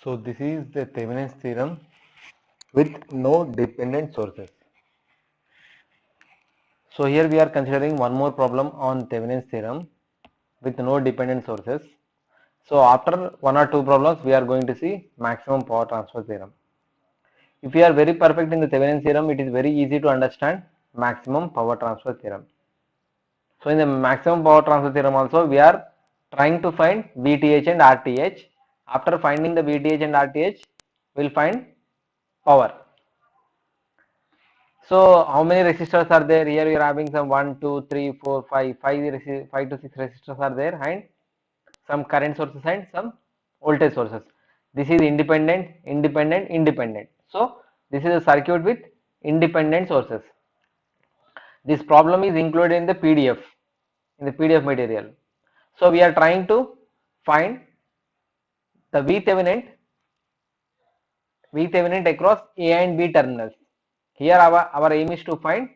So this is the Thevenin's theorem with no dependent sources. So here we are considering one more problem on Thevenin's theorem with no dependent sources. So after one or two problems we are going to see maximum power transfer theorem. If we are very perfect in the Thevenin's theorem, it is very easy to understand maximum power transfer theorem. So in the maximum power transfer theorem also we are trying to find VTH and RTH. After finding the VTH and RTH, we will find power. So how many resistors are there? Here you are having some 1, 2, 3, 4, 5, 5 to 6 resistors are there, and some current sources and some voltage sources. This is independent, independent, independent. So this is a circuit with independent sources. This problem is included in the PDF material. So we are trying to find the VThevenin across A and B terminals. Here our aim is to find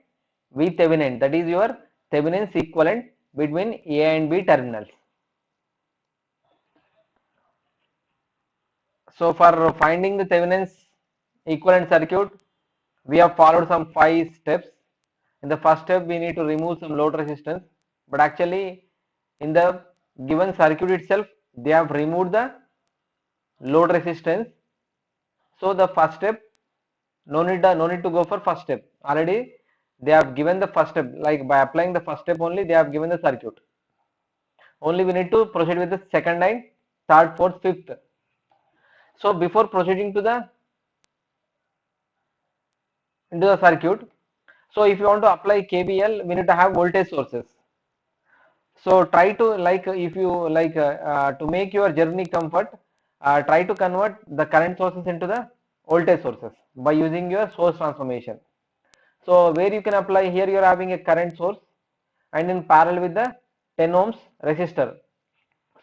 VThevenin, that is your Thevenin's equivalent between A and B terminals. So for finding the Thevenin's equivalent circuit, we have followed some 5 steps. In the first step, we need to remove some load resistance, but actually in the given circuit itself, they have removed the load resistance. So the first step, no need to go for first step. Already they have given the first step, like by applying the first step only they have given the circuit. Only we need to proceed with the second and third, fourth, fifth. So before proceeding to the into the circuit, so if you want to apply KVL, we need to have voltage sources. So try to, like, if you like to make your journey comfort, try to convert the current sources into the voltage sources by using your source transformation. So where you can apply, here you are having a current source and in parallel with the 10 ohms resistor.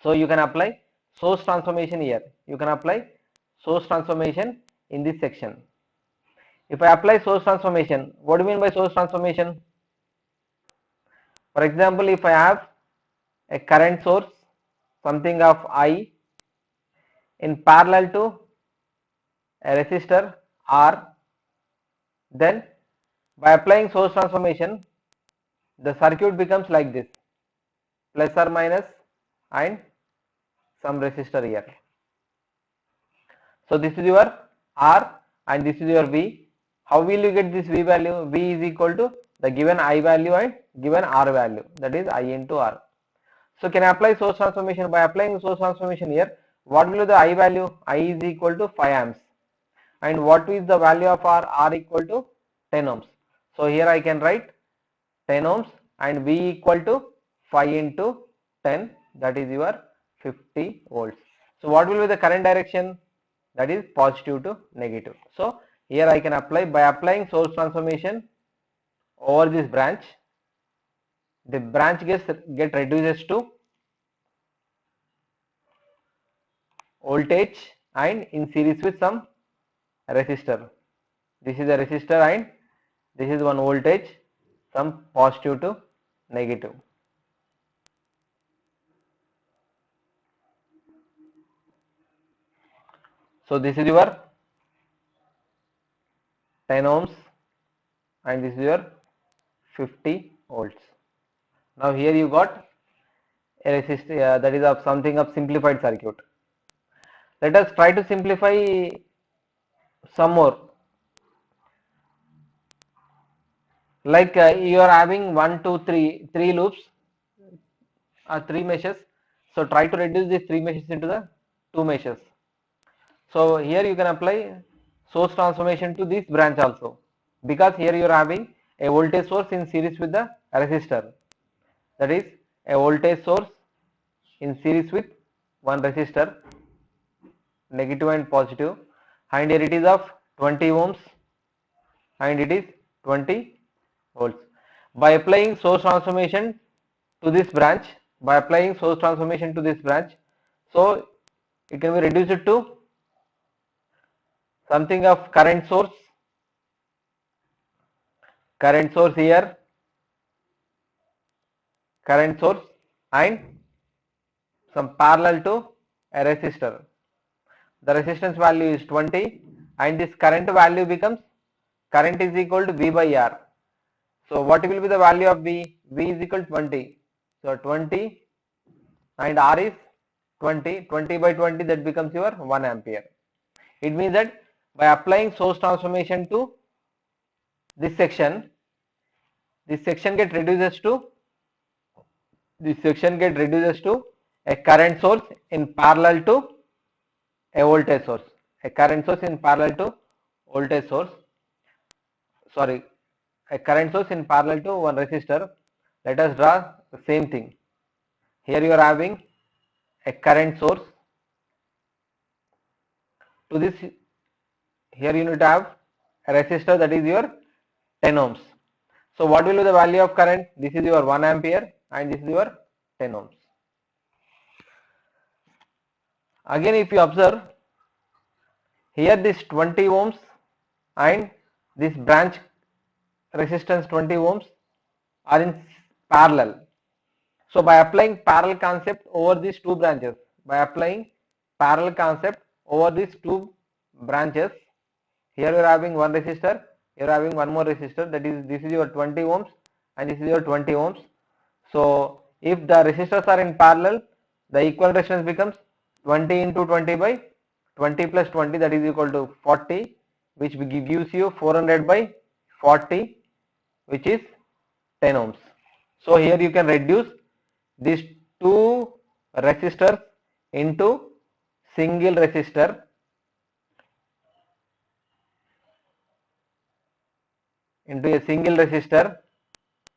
So you can apply source transformation here. You can apply source transformation in this section. If I apply source transformation, what do you mean by source transformation? For example, if I have a current source, something of I, in parallel to a resistor R, then by applying source transformation, the circuit becomes like this, plus or minus and some resistor here. So this is your R and this is your V. How will you get this V value? V is equal to the given I value and given R value, that is I into R. So can I apply source transformation? By applying source transformation here, what will be the I value? I is equal to 5 amps. And what is the value of R? R equal to 10 ohms. So here I can write 10 ohms and V equal to 5 into 10, that is your 50 volts. So what will be the current direction? That is positive to negative. So here I can apply, by applying source transformation over this branch, the branch get reduces to voltage and in series with some resistor. This is a resistor and this is one voltage, some positive to negative. So this is your 10 ohms and this is your 50 volts. Now here you got a resistor, that is of something of simplified circuit. Let us try to simplify some more. Like you are having 1, 2, 3, 3 loops, 3 meshes. So try to reduce these 3 meshes into the 2 meshes. So here you can apply source transformation to this branch also, because here you are having a voltage source in series with the resistor, that is a voltage source in series with one resistor, negative and positive, and here it is of 20 ohms and it is 20 volts. By applying source transformation to this branch, so it can be reduced to something of current source here, current source and some parallel to a resistor. the resistance value is 20 and this current value becomes current is equal to V by R. So what will be the value of V? V is equal to 20. So 20 and R is 20. 20 by 20, that becomes your 1 ampere. It means that by applying source transformation to this section get reduces to a current source in parallel to a voltage source. A current source in parallel to voltage source. Sorry, a current source in parallel to one resistor. Let us draw the same thing. Here you are having a current source. To this, here you need to have a resistor, that is your 10 ohms. So what will be the value of current? This is your 1 ampere and this is your 10 ohms. Again, if you observe, here this 20 ohms and this branch resistance 20 ohms are in parallel. So by applying parallel concept over these two branches, here you are having one resistor, you are having one more resistor, that is, this is your 20 ohms and this is your 20 ohms. So if the resistors are in parallel, the equivalent resistance becomes 20 into 20 by 20 plus 20, that is equal to 40, which gives you 400 by 40, which is 10 ohms. So here you can reduce these two resistors into single resistor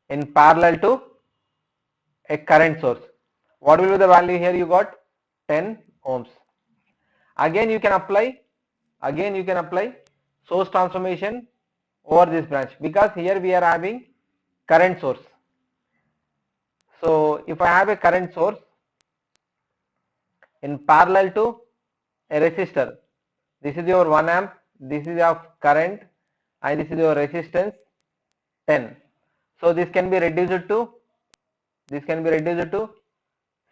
in parallel to a current source. What will be the value here? You got 10 ohms. Again you can apply source transformation over this branch, because here we are having current source. So if I have a current source in parallel to a resistor, this is your 1 amp, this is of current and this is your resistance 10. So this can be reduced to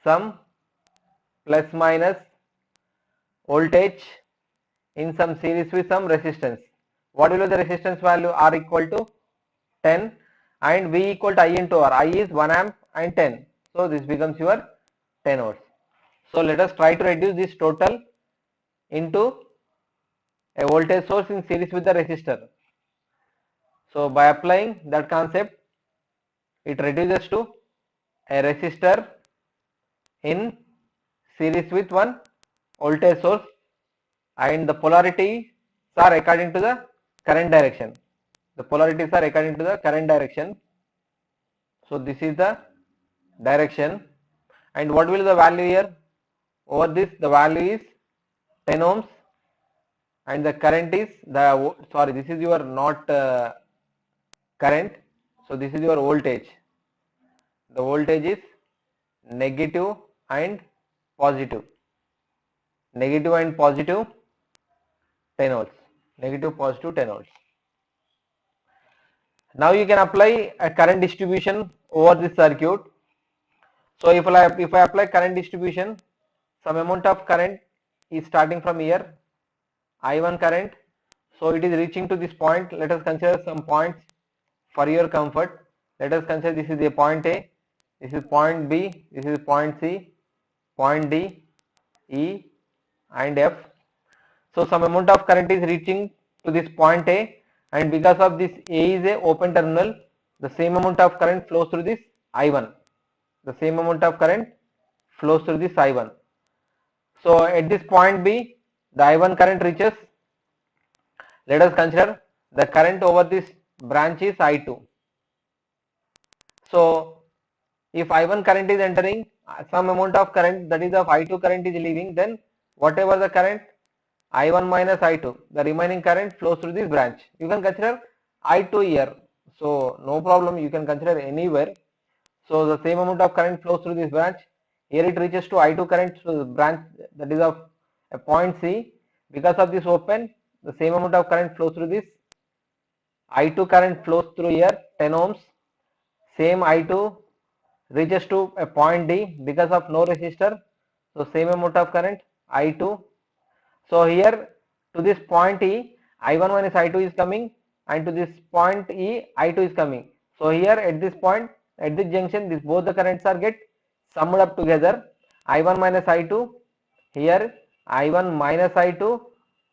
some plus minus voltage in some series with some resistance. What will be the resistance value? R equal to 10 and V equal to I into R. I is 1 amp and 10. So this becomes your 10 volts. So let us try to reduce this total into a voltage source in series with the resistor. So by applying that concept, it reduces to a resistor in series with one voltage source and the polarities are according to the current direction. So this is the direction, and what will the value here? Over this, the value is 10 ohms and the current is this is your not current, so this is your voltage. The voltage is negative and positive 10 volts, negative positive 10 volts. Now you can apply a current distribution over this circuit. So if I apply current distribution, some amount of current is starting from here, I1 current. So it is reaching to this point. Let us consider some points for your comfort. Let us consider this is a point A, this is point B, this is point C, point D, E and F. So some amount of current is reaching to this point A, and because of this A is a open terminal, the same amount of current flows through this I1. So at this point B, the I1 current reaches. Let us consider the current over this branch is I2. So if I1 current is entering, some amount of current, that is of I2 current, is leaving, then whatever the current I1 minus I2, the remaining current flows through this branch. You can consider I2 here, so no problem, you can consider anywhere. So the same amount of current flows through this branch. Here it reaches to I2 current, so the branch that is of a point C. Because of this open, the same amount of current flows through this. I2 current flows through here 10 ohms. Same I2 reaches to a point D because of no resistor. So same amount of current I2 So here to this point E, I1 minus I2 is coming, and to this point E, I2 is coming. So here at this point, at this junction, this both the currents are get summed up together. I1 minus I2, here I1 minus I2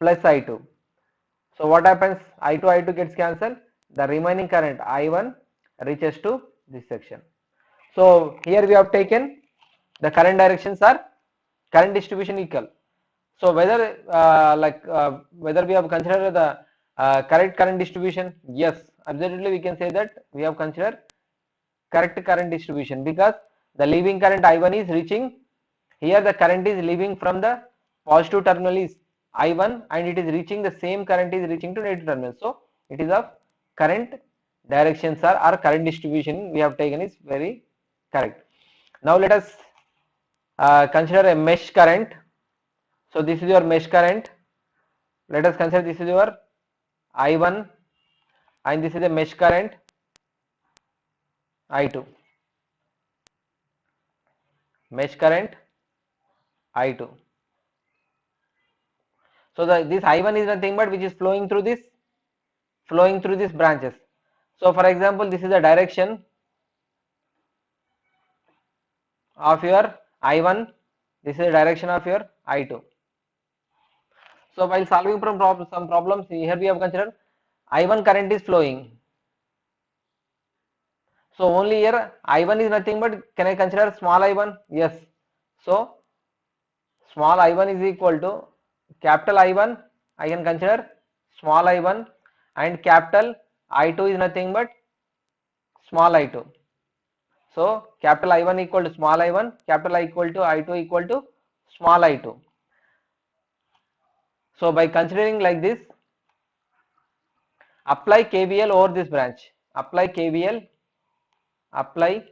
plus I2. So what happens? I2 gets cancelled. The remaining current I1 reaches to this section. So here we have taken the current directions are current distribution equal. So whether whether we have considered the correct current distribution, yes, absolutely we can say that we have considered correct current distribution, because the leaving current I1 is reaching, here the current is leaving from the positive terminal is I1 and it is reaching, the same current is reaching to negative terminal. So it is of current directions are, or current distribution we have taken is very correct. Now let us consider a mesh current. So this is your mesh current. Let us consider this is your I1 and this is a mesh current I2. Mesh current I2. So this I1 is nothing but which is flowing through these branches. So for example, this is the direction of your I1, this is the direction of your I2. So while solving from some problems, here we have considered I1 current is flowing. So only here I1 is nothing but, can I consider small I1? Yes. So small I1 is equal to capital I1, I can consider small I1, and capital I2 is nothing but small I2. So capital I1 equal to small I1, capital I equal to I2 equal to small I2. So by considering like this, apply KVL over this branch. Apply KVL, apply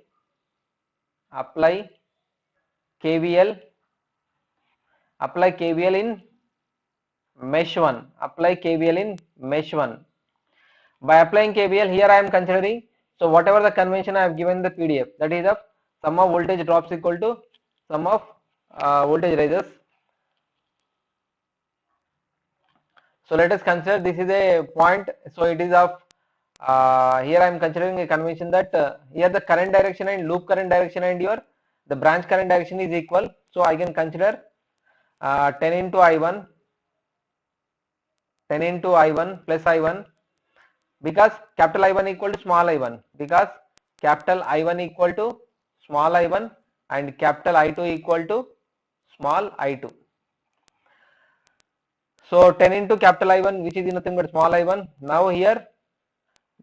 KVL, apply KVL in mesh 1. Apply KVL in mesh 1. By applying KVL, here I am considering, so whatever the convention I have given in the PDF, that is of sum of voltage drops equal to sum of voltage rises. So let us consider this is a point. So it is of here I am considering a convention that here the current direction and loop current direction and your the branch current direction is equal. So I can consider 10 into I1 plus I1, because capital I1 equal to small I1, because capital I1 equal to small I1 and capital I2 equal to small I2. So 10 into capital I1, which is nothing but small I1. Now here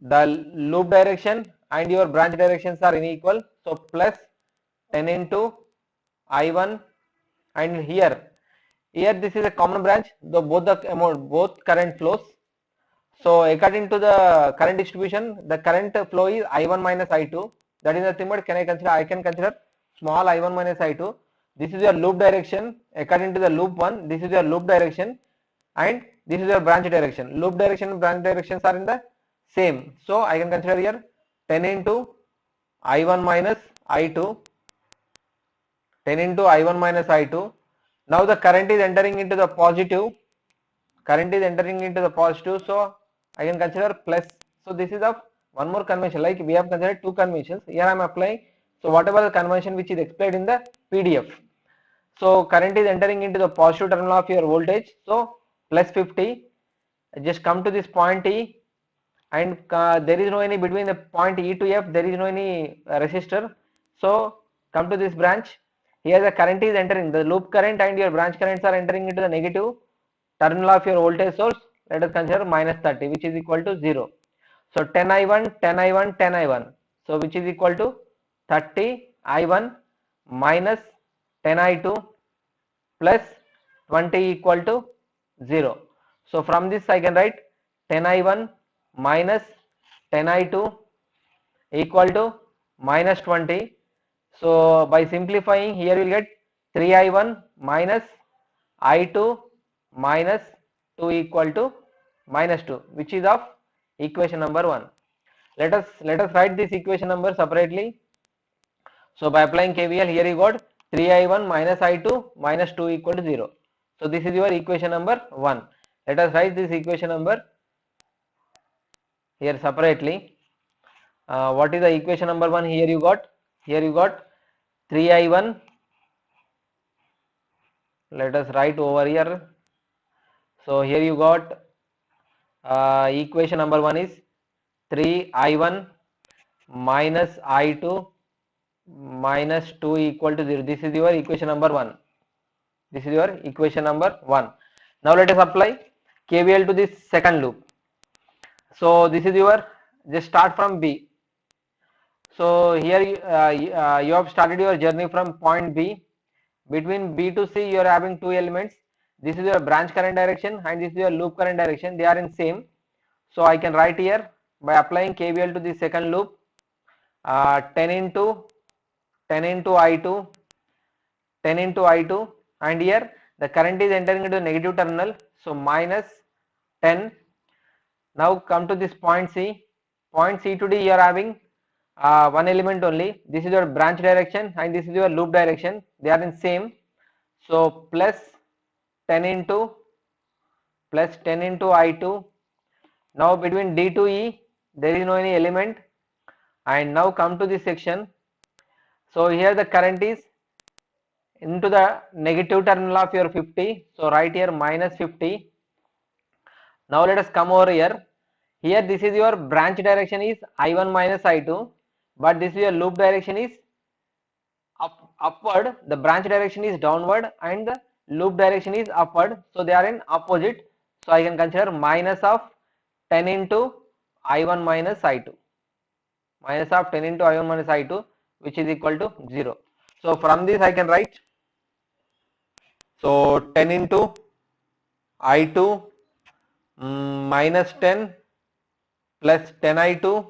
the loop direction and your branch directions are unequal. So plus 10 into I1, and here this is a common branch, though both current flows. So according to the current distribution, the current flow is I1 minus I2. That is nothing but, I can consider small I1 minus I2. This is your loop direction. According to the loop 1, this is your loop direction, and this is your branch direction. Loop direction and branch directions are in the same. So I can consider here 10 into I1 minus I2. 10 into I1 minus I2. Now the current is entering into the positive. So I can consider plus. So this is of one more convention, like we have considered two conventions. Here I am applying. So whatever the convention which is explained in the PDF. So current is entering into the positive terminal of your voltage. So plus 50. Just come to this point E, and there is no any between the point E to F. There is no any resistor. So come to this branch. Here the current is entering, the loop current and your branch currents are entering into the negative terminal of your voltage source. Let us consider minus 30, which is equal to 0. So 10 I1, 10 I1, 10 I1. So which is equal to 30 I1 minus 10 I2 plus 20 equal to 0. So from this I can write 10 I1 minus 10 I2 equal to minus 20. So by simplifying, here we will get 3 I1 minus I2 minus 2 equal to minus 2, which is of equation number 1. Let us write this equation number separately. So by applying KVL, here you got 3 I1 minus I2 minus 2 equal to 0. So this is your equation number 1. Let us write this equation number here separately. What is the equation number 1? Here you got 3i1. Let us write over here. So here you got equation number 1 is 3i1 minus i2 minus 2 equal to 0. This is your equation number 1. This is your equation number 1. Now let us apply KVL to this second loop. So this is your, just start from B. So here you have started your journey from point B. Between B to C you are having two elements. This is your branch current direction and this is your loop current direction. They are in same. So I can write here by applying KVL to the second loop, 10 into I2, 10 into I2, and here the current is entering into the negative terminal, so minus 10. Now come to this point C. Point C to D you are having one element only. This is your branch direction and this is your loop direction. They are in same. So plus 10 into I2. Now between D to E there is no any element. And now come to this section. So here the current is into the negative terminal of your 50. So write here minus 50. Now let us come over here. Here this is your branch direction is I1 minus I2, but this is your loop direction is upward. The branch direction is downward and the loop direction is upward. So they are in opposite. So I can consider minus of 10 into I1 minus I2. Minus of 10 into I1 minus I2, which is equal to 0. So from this I can write, so 10 into I2 minus 10 plus 10 I2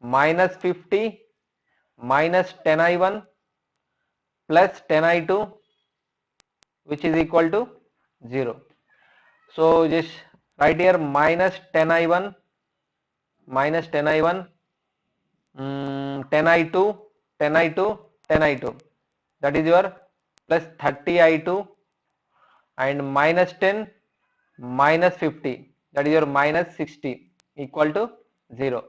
minus 50 minus 10 I1 plus 10 I2, which is equal to 0. So just write here minus 10 I1 minus 10 I1 10 I2 10 I2 10 I2, that is your plus 30 I2 and minus 10 minus 50, that is your minus 60 equal to 0.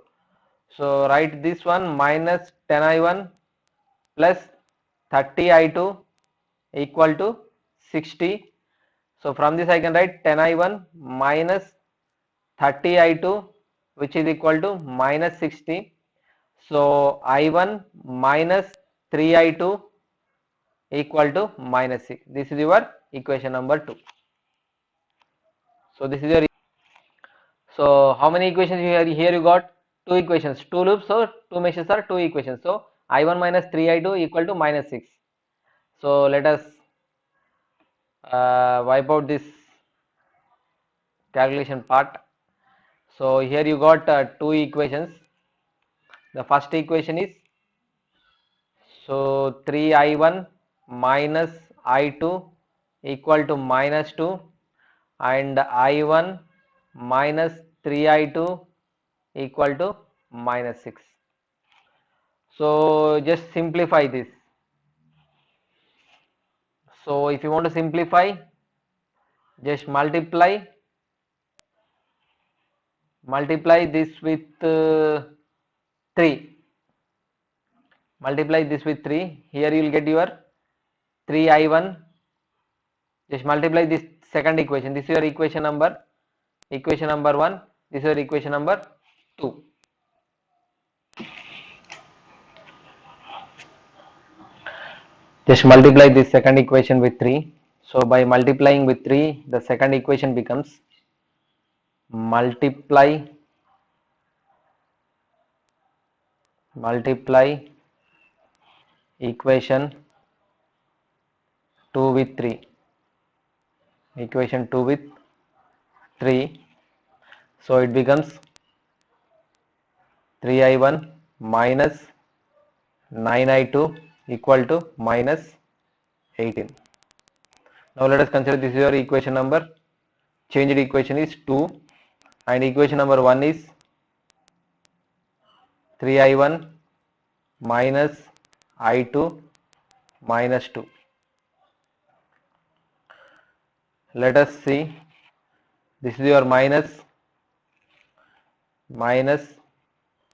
So write this one minus 10 I1 plus 30 I2 equal to 60. So from this I can write 10 I1 minus 30 I2, which is equal to minus 60. So I1 minus 3 I2 equal to minus 6. This is your equation number 2. So this is your, so how many equations you have here? You got two equations, two loops, so two meshes are two equations. So I1 minus 3 I2 equal to minus 6. So let us wipe out this calculation part. So here you got two equations. The first equation is, so 3i1 minus I2 equal to minus 2 and I1 minus 3i2 equal to minus 6. So just simplify this. So if you want to simplify, just multiply this with 3. Multiply this with 3. Here you will get your 3i1. Just multiply this second equation. This is your equation number 1. This is your equation number 2. Just multiply this second equation with 3. So by multiplying with 3, the second equation becomes multiply equation 2 with 3. Equation 2 with 3. So it becomes 3i1 minus 9i2 equal to minus 18. Now let us consider this is your equation number. Changed equation is 2 and equation number 1 is 3i1 minus I2 minus 2. Let us see. This is your minus,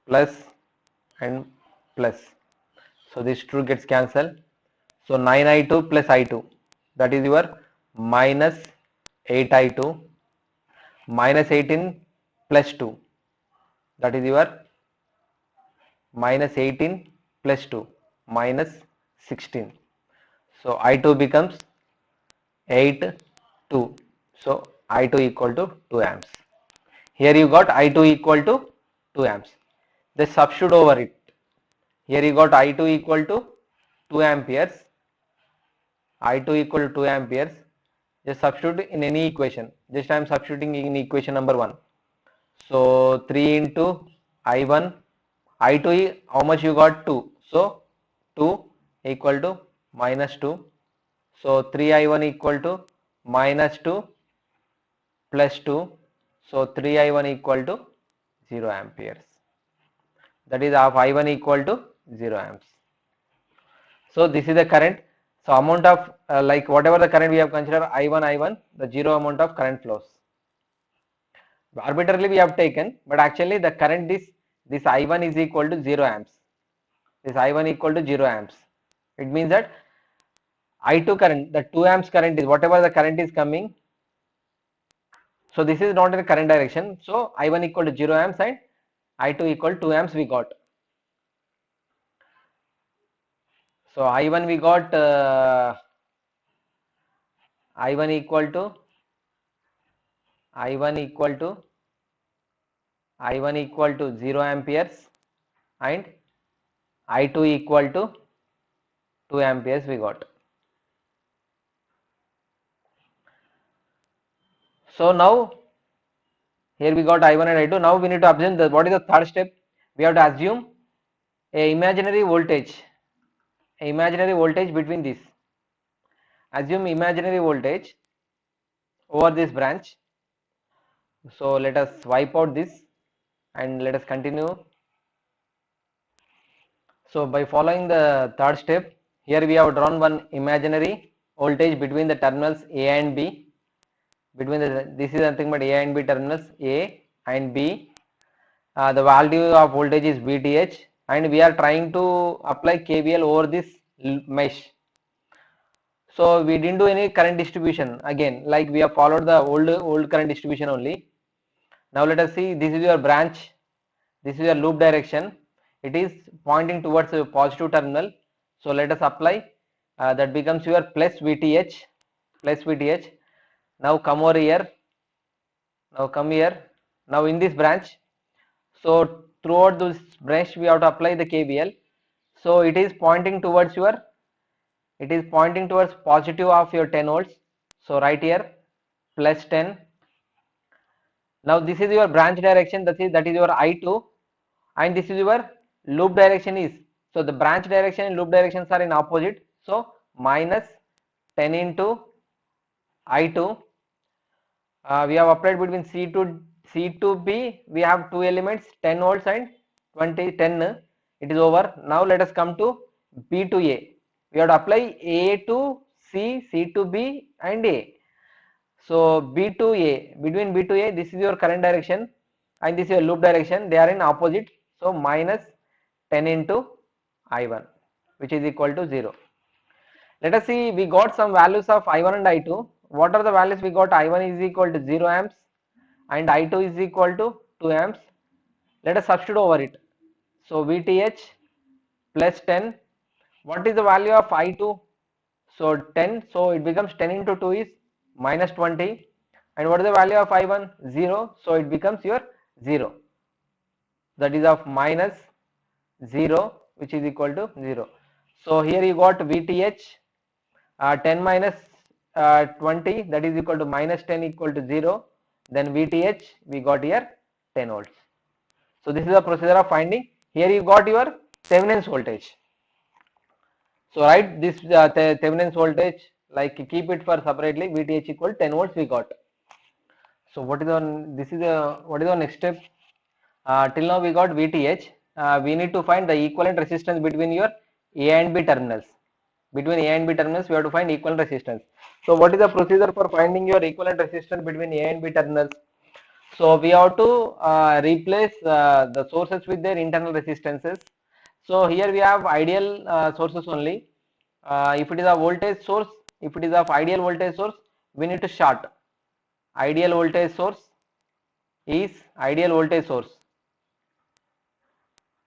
plus and plus. So this 2 gets cancelled. So 9i2 plus i2, that is your minus 8i2, minus 18 plus 2, that is your minus 18 plus 2, minus 16. So I2 becomes 8, 2. So I2 equal to 2 amps. Here you got I2 equal to 2 amps. Just substitute over it. Here you got I2 equal to 2 amperes. I2 equal to 2 amperes. Just substitute in any equation. Just I am substituting in equation number 1. So 3 into I1, I2 how much you got? 2. So 2 equal to minus 2. So 3I1 equal to minus 2 plus 2. So 3I1 equal to 0 amperes. That is of I1 equal to 0 amps. So this is the current. So amount of like whatever the current we have considered I1, the 0 amount of current flows. Arbitrarily we have taken, but actually the current is this I1 is equal to 0 amps. This I1 equal to 0 amps. It means that I2 current, the 2 amps current is whatever the current is coming. So this is not in the current direction. So I1 equal to 0 amps and I2 equal to 2 amps we got. So I1 we got I1 equal to I1 equal to 0 amperes and I2 equal to 2 amperes we got. So now here we got I1 and I2. Now we need to assume that what is the third step? We have to assume a imaginary voltage between this. Assume imaginary voltage over this branch. So let us wipe out this and let us continue. So by following the third step, here we have drawn one imaginary voltage between the terminals A and B. Between this is nothing but A and B terminals, A and B. The value of voltage is VTH, and we are trying to apply KVL over this mesh. So we didn't do any current distribution again, like we have followed the old current distribution only. Now let us see, this is your branch, this is your loop direction. It is pointing towards a positive terminal. So let us apply, that becomes your plus VTH. Now come over here, now in this branch. So throughout this branch we have to apply the KVL. So it is pointing towards positive of your 10 volts. So right here plus 10. Now this is your branch direction, that is your I2, and this is your loop direction is. So the branch direction and loop directions are in opposite. So minus 10 into I2. We have applied between C to B. We have two elements, 10 volts and 10. It is over. Now let us come to B to A. We have to apply A to C, C to B and A. So B to A, between B to A, this is your current direction and this is your loop direction. They are in opposite. So minus 10 into I1, which is equal to 0. Let us see, we got some values of I1 and I2. What are the values we got? I1 is equal to 0 amps and I2 is equal to 2 amps. Let us substitute over it. So VTH plus 10. What is the value of I2? So 10. So it becomes 10 into 2 is minus 20. And what is the value of I1? 0. So it becomes your 0. That is of minus 0, which is equal to 0. So here you got VTH 10 minus 20, that is equal to minus 10 equal to 0. Then VTH we got here 10 volts. So this is the procedure of finding. Here you got your Thevenin's voltage. So write this Thevenin's voltage, like keep it for separately. VTH equal 10 volts we got. So what is the next step? Till now we got VTH. We need to find the equivalent resistance between your A and B terminals. between A and B terminals, we have to find equivalent resistance. So what is the procedure for finding your equivalent resistance between A and B terminals? So we have to replace the sources with their internal resistances. So here we have ideal sources only. If it is a voltage source, if it is of ideal voltage source, we need to short. Ideal voltage source is ideal voltage source.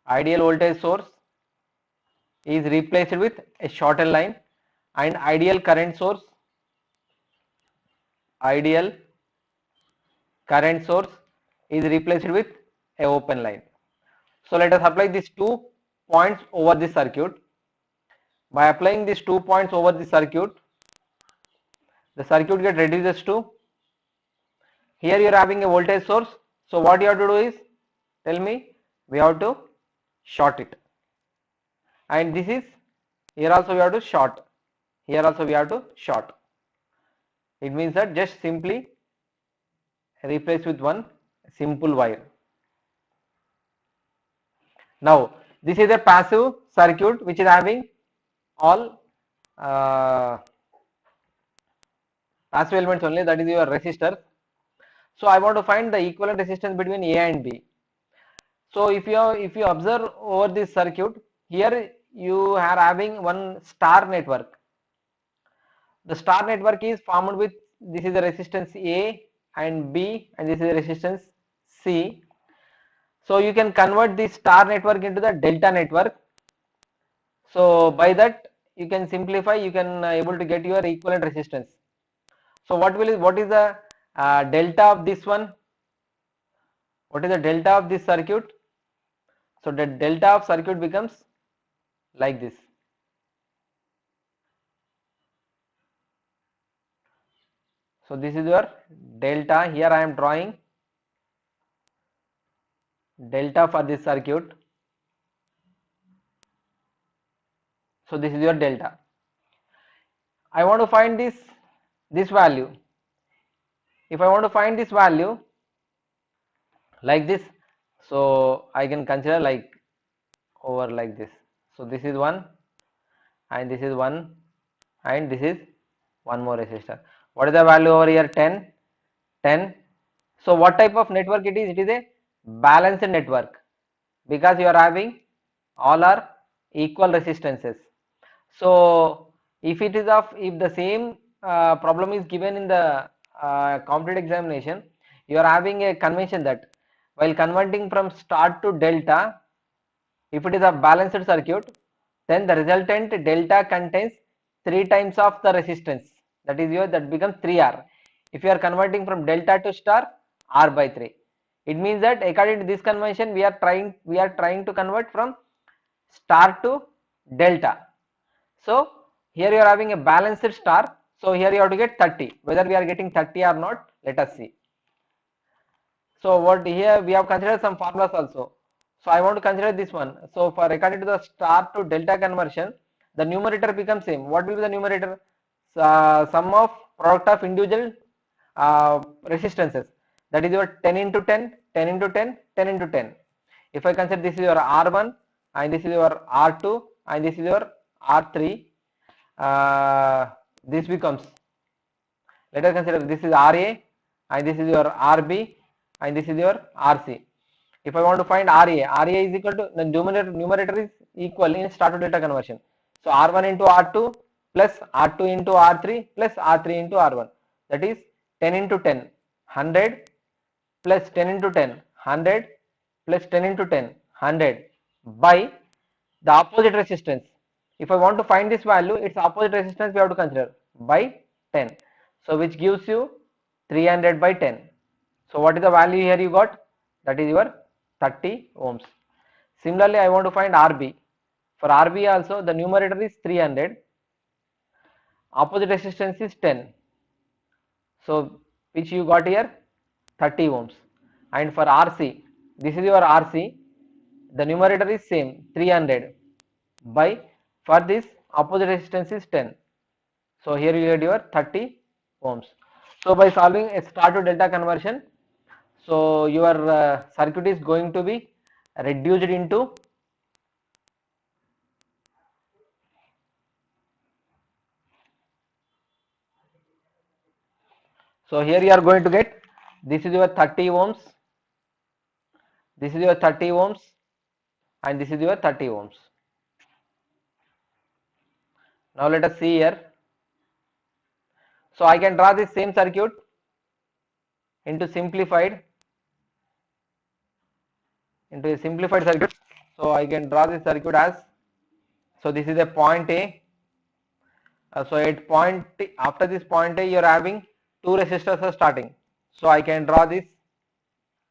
Ideal voltage source is replaced with a shorter line, and ideal current source, ideal current source is replaced with a open line. So let us apply these 2 points over this circuit. By applying these 2 points over the circuit get reduces to, here you are having a voltage source. So what you have to do is, tell me, we have to short it, and this is, here also we have to short, here also we have to short. It means that just simply replace with one simple wire. Now this is a passive circuit which is having all passive elements only, that is your resistor. So I want to find the equivalent resistance between A and B. So if you observe over this circuit, here you are having one star network. The star network is formed with, this is the resistance A and B, and this is the resistance C. So you can convert this star network into the delta network. So by that you can simplify, you can able to get your equivalent resistance. So what is the delta of this one? What is the delta of this circuit? So the delta of circuit becomes like this. So this is your delta. Here I am drawing delta for this circuit. So this is your delta. I want to find this value. If I want to find this value like this, so I can consider like over like this. So this is one, and this is one, and this is one more resistor. What is the value over here? 10, 10. So what type of network it is? It is a balanced network, because you are having all are equal resistances. So if it is of, if the same problem is given in the competitive examination, you are having a convention that while converting from star to delta, if it is a balanced circuit, then the resultant delta contains 3 times of the resistance, that is your, that becomes 3R. If you are converting from delta to star, R by 3. It means that according to this convention, we are trying to convert from star to delta. So here you are having a balanced star. So here you have to get 30. Whether we are getting 30 or not, let us see. So what here we have considered some formulas also. So I want to consider this one. So for according to the star to delta conversion, the numerator becomes same. What will be the numerator? Sum of product of individual resistances. That is your 10 into 10, 10 into 10, 10 into 10. If I consider this is your R1, and this is your R2, and this is your R3, this becomes, let us consider this is RA, and this is your RB, and this is your RC. If I want to find RA is equal to, the numerator is equal in star to delta conversion. So R1 into R2 plus R2 into R3 plus R3 into R1, that is 10 into 10, 100 plus 10 into 10, 100 plus 10 into 10, 100 by the opposite resistance. If I want to find this value, its opposite resistance we have to consider by 10. So which gives you 300 by 10. So what is the value here you got? That is your 30 ohms. Similarly, I want to find RB. For RB also, the numerator is 300. Opposite resistance is 10. So which you got here? 30 ohms. And for RC, this is your RC. The numerator is same, 300 by, for this opposite resistance is 10. So here you get your 30 ohms. So by solving a star to delta conversion, so your circuit is going to be reduced into So here you are going to get, this is your 30 ohms, this is your 30 ohms, and this is your 30 ohms. Now let us see here. So I can draw this same circuit into a simplified circuit. So I can draw this circuit as, so this is a point A. So at point, after this point A, you are having two resistors are starting. So I can draw this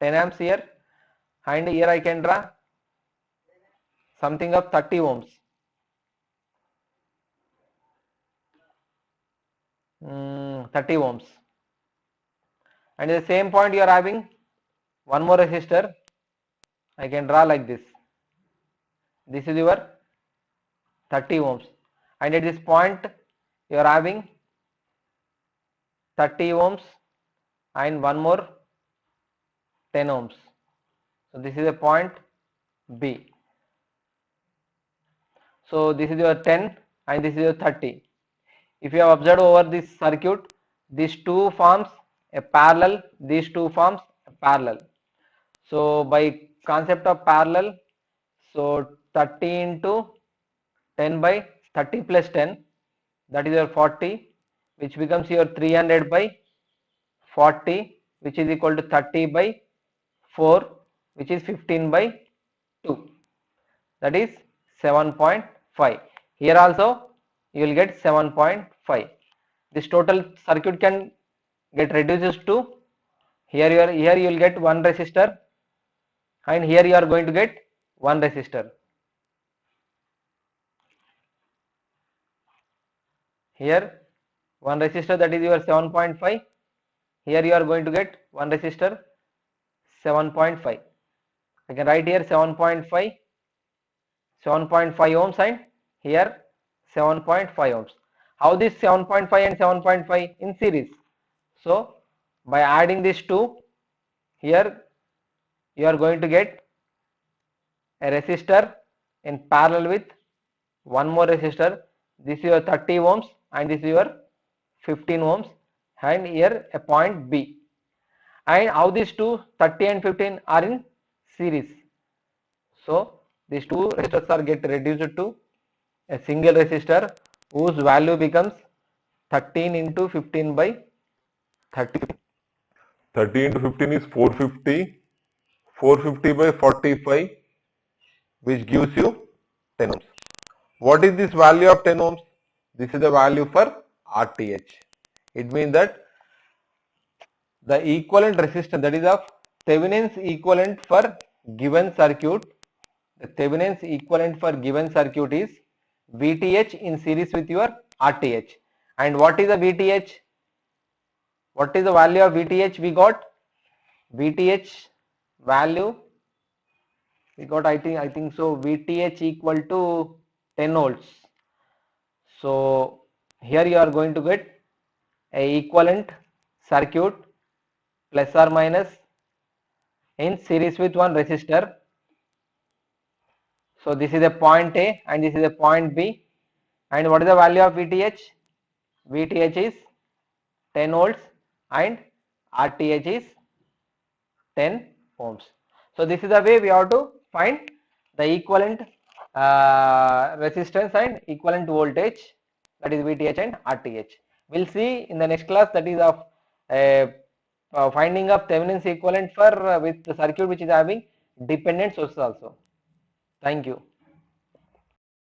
10 amps here, and here I can draw something of 30 ohms. 30 ohms. And at the same point you are having one more resistor. I can draw like this. This is your 30 ohms. And at this point you are having 30 ohms and one more 10 ohms. So this is a point B. So this is your 10 and this is your 30. If you have observed over this circuit, these two forms a parallel, these two forms a parallel. So by concept of parallel, so 30 into 10 by 30 plus 10, that is your 40, which becomes your 300 by 40, which is equal to 30 by 4, which is 15 by 2, that is 7.5. Here also you will get 7.5. This total circuit can get reduced to, here you will get one resistor, and here you are going to get one resistor. Here one resistor, that is your 7.5. Here you are going to get one resistor 7.5. I can write here 7.5 ohms, and here 7.5 ohms. How this 7.5 and 7.5 in series? So by adding these two, here you are going to get a resistor in parallel with one more resistor. This is your 30 ohms and this is your 15 ohms, and here a point B. And how these two 30 and 15 are in series? So these two resistors are get reduced to a single resistor whose value becomes 13 into 15 by 30. 30 into 15 is 450. 450 by 45, which gives you 10 ohms. What is this value of 10 ohms? This is the value for RTH. It means that the equivalent resistance, that is of Thevenin's equivalent for given circuit, the Thevenin's equivalent for given circuit is VTH in series with your RTH. And what is the VTH? What is the value of VTH we got? VTH value we got, I think so, VTH equal to 10 volts. So here you are going to get a equivalent circuit plus or minus in series with one resistor. So this is a point A and this is a point B. And what is the value of VTH? VTH is 10 volts and RTH is 10 ohms. So this is the way we have to find the equivalent resistance and equivalent voltage, that is VTH and RTH. We'll see in the next class, that is of finding of Thevenin's equivalent for with the circuit which is having dependent sources also. Thank you.